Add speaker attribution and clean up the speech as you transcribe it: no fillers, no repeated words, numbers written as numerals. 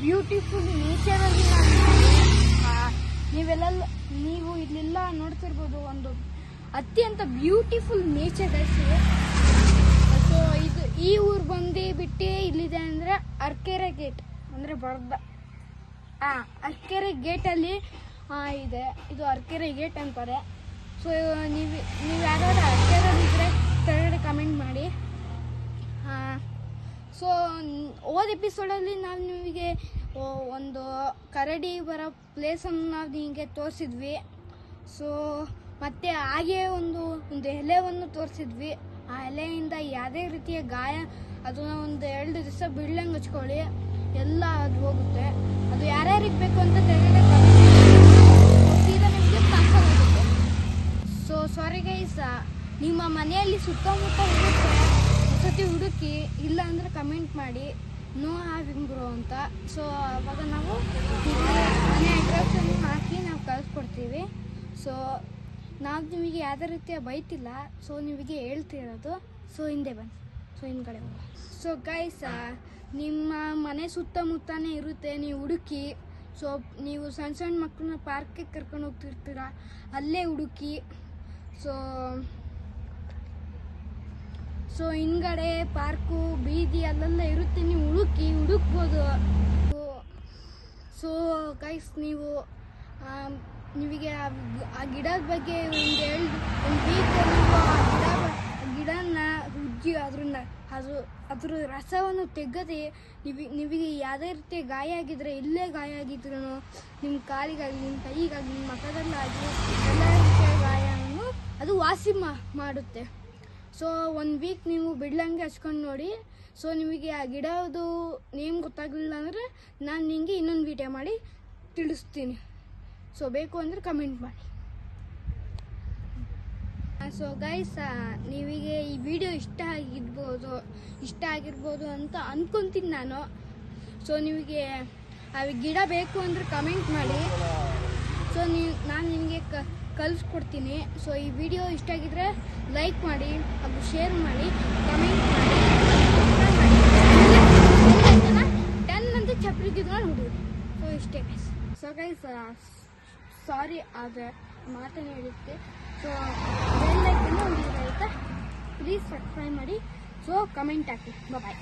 Speaker 1: Beautiful ನೇಚರಲ್ಲಿ ನೀವು ಇಲ್ಲೆಲ್ಲ ನೋಡ್ತಿರ್ಬೋದು. ಒಂದು ಅತ್ಯಂತ ಬ್ಯೂಟಿಫುಲ್ ನೇಚರ್ ಗೈಸ್. ಸೊ ಇದು ಈ ಊರು ಬಂದು ಬಿಟ್ಟು ಇಲ್ಲಿದೆ ಅಂದರೆ ಅರ್ಕೆರೆ ಗೇಟ್ ಅಂದರೆ ಅರ್ಕೆರೆ ಗೇಟಲ್ಲಿ ಇದೆ. ಇದು ಅರ್ಕೆರೆ ಗೇಟ್ ಅಂತಾರೆ. ಸೊ ನೀವು ಯಾರಾದ್ರೂ ಅರ್ಕೆರೆಲ್ಲಿದ್ದರೆ ಕೆಳಗಡೆ ಕಮೆಂಟ್ ಮಾಡಿ. ಸೊ ಹೋದ ಎಪಿಸೋಡಲ್ಲಿ ನಾವು ನಿಮಗೆ ಒಂದು ಕರಡಿ ಬರೋ ಪ್ಲೇಸನ್ನು ನಾವು ನಿಮಗೆ ತೋರಿಸಿದ್ವಿ. ಸೊ ಮತ್ತೆ ಹಾಗೆ ಒಂದು ಎಲೆಯನ್ನು ತೋರಿಸಿದ್ವಿ. ಆ ಎಲೆಯಿಂದ ಯಾವುದೇ ರೀತಿಯ ಗಾಯ ಅದನ್ನ ಒಂದು 2 ದಿವಸ ಬಿಡ್ಲಂಗೆ ಹಚ್ಕೊಳ್ಳಿ, ಎಲ್ಲ ಅದು ಹೋಗುತ್ತೆ. ಅದು ಯಾರ್ಯಾರಿಗೆ ಬೇಕು ಅಂತ ತೆಗೆದೇ ಸೀದಾ ನಿಮಗೆ ಪಾರ್ಸಲ್ ಆಗುತ್ತೆ. ಸೊ ಸಾರಿ ಗೈಸ್, ನಿಮ್ಮ ಮನೆಯಲ್ಲಿ ಸುತ್ತಮುತ್ತ ಹುಡುಕಿ ಹುಡುಕಿ ಇಲ್ಲ ಅಂದರೆ ಕಮೆಂಟ್ ಮಾಡಿ ನೋ ಹ್ಯಾವಿಂಗ್ ಬ್ರೋ ಅಂತ. ಸೊ ಅವಾಗ ನಾವು ಮನೆ ಅಡ್ರೆಸ್ಸನ್ನು ಹಾಕಿ ನಾವು ಕಳಿಸ್ಕೊಡ್ತೀವಿ. ಸೊ ನಾವು ನಿಮಗೆ ಯಾವುದೇ ರೀತಿಯ ಬೈತಿಲ್ಲ, ಸೊ ನಿಮಗೆ ಹೇಳ್ತಿರೋದು. ಸೊ ಹಿಂದೆ ಬನ್ನಿ, ಸೊ ಹಿಂದ್ಗಡೆ ಬನ್ನಿ. ಸೊ ಗೈಸ್, ನಿಮ್ಮ ಮನೆ ಸುತ್ತಮುತ್ತನೇ ಇರುತ್ತೆ, ನೀವು ಹುಡುಕಿ. ಸೊ ನೀವು ಸಣ್ಣ ಮಕ್ಕಳನ್ನ ಪಾರ್ಕಿಗೆ ಕರ್ಕೊಂಡು ಹೋಗ್ತಿರ್ತೀರ, ಅಲ್ಲೇ ಹುಡುಕಿ. ಸೊ ಹಿಂದ್ಗಡೆ ಪಾರ್ಕು ಬೀದಿ ಅಲ್ಲೆಲ್ಲ ಇರುತ್ತೆ, ನೀವು ಹುಡುಕ್ಬೋದು. ಸೊ ಗೈಸ್, ನಿಮಗೆ ಆ ಗಿಡದ ಬಗ್ಗೆ ಒಂದು ವೀಕ್ ಗಿಡನ ಉಜ್ಜಿ ಅದ್ರ ರಸವನ್ನು ತೆಗೆದು ನಿಮಗೆ ಯಾವುದೇ ರೀತಿಯ ಗಾಯ ಆಗಿದ್ರೆ, ಇಲ್ಲೇ ಗಾಯ ಆಗಿದ್ರು ನಿಮ್ಮ ಕಾಲಿಗಾಗಲಿ, ನಿಮ್ಮ ಕೈಗಾಗಲಿ, ನಿಮ್ಮ ಮಖದಲ್ಲಾಗಲಿ ಎಲ್ಲ ರೀತಿಯ ಗಾಯವನ್ನು ಅದು ವಾಸಿ ಮಾಡುತ್ತೆ. ಸೊ 1 ವೀಕ್ ನೀವು ಬಿಡ್ಲಂಗೆ ಹಚ್ಕೊಂಡು ನೋಡಿ. ಸೊ ನಿಮಗೆ ಆ ಗಿಡದು ನೇಮ್ ಗೊತ್ತಾಗಲಿಲ್ಲ ಅಂದರೆ ನಾನು ನಿಮಗೆ ಇನ್ನೊಂದು ವಿಡಿಯೋ ಮಾಡಿ ತಿಳಿಸ್ತೀನಿ. ಸೊ ಬೇಕು ಅಂದರೆ ಕಮೆಂಟ್ ಮಾಡಿ. ಸೊ ಗೈಸ್, ನೀವಿಗೆ ಈ ವಿಡಿಯೋ ಇಷ್ಟ ಆಗಿರ್ಬೋದು ಅಂತ ಅಂದ್ಕೊತೀನಿ ನಾನು. ಸೊ ನಿಮಗೆ ಆ ಗಿಡ ಬೇಕು ಅಂದರೆ ಕಮೆಂಟ್ ಮಾಡಿ. ಸೊ ನಾನು ನಿಮಗೆ ಕಳಿಸ್ಕೊಡ್ತೀನಿ. ಸೊ ಈ ವಿಡಿಯೋ ಇಷ್ಟ ಆಗಿದ್ರೆ ಲೈಕ್ ಮಾಡಿ, ಹಾಗೂ ಶೇರ್ ಮಾಡಿ, ಕಮೆಂಟ್ ಮಾಡಿ, 10 ಅಂತ ಚಪ್ರಿಗಿದ್ರೆ ಹುಡುಗಿ. ಸೊ ಇಷ್ಟೇ ಗೈಸ್. ಸೊ ಗೈಸ್, ಸಾರಿ ಆದರೆ ಮಾತನ್ನು ಹೇಳುತ್ತೆ. ಸೊ ಬೆಲ್ ಐಕನ್ ಹೊಂದಿದ್ರೆ ಆಯಿತಾ, ಪ್ಲೀಸ್ ಸಬ್ಸ್ಕ್ರೈಬ್ ಮಾಡಿ. ಸೊ ಕಮೆಂಟ್ ಹಾಕಿ. ಬಾಯ್.